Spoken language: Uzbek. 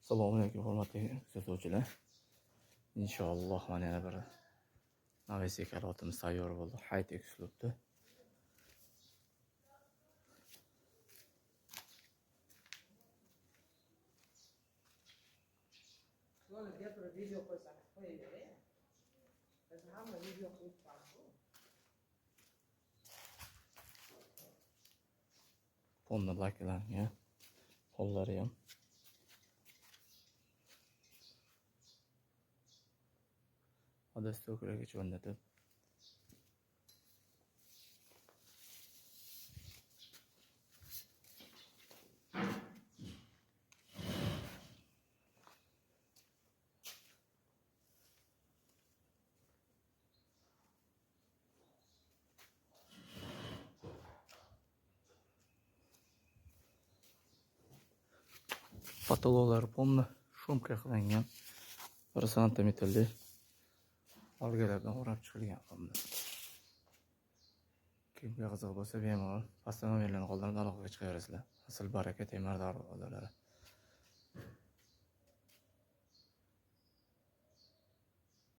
Assalomu alaykum hurmatli kuzatuvchilar. Inshaalloh mana yana bir navesi kalotimiz tayyor bo'ldi. High-tech uslubda. Böyle gapirib video qo'ysangiz qo'yaver. Biz hamma video qo'yib turamiz. Ponna lakilangan. Qo'llari ham. Adasta ko'kragicha o'rnatib. Patologlar ponna shumka qilingan 1 santimetrli orgalardan o'rab chiqilgan ponna. Kimga qiziq bo'lsa bemalol pastdan nomerlarni qoldirib aloqaga chiqaverasizlar. Asl baraka temir dori.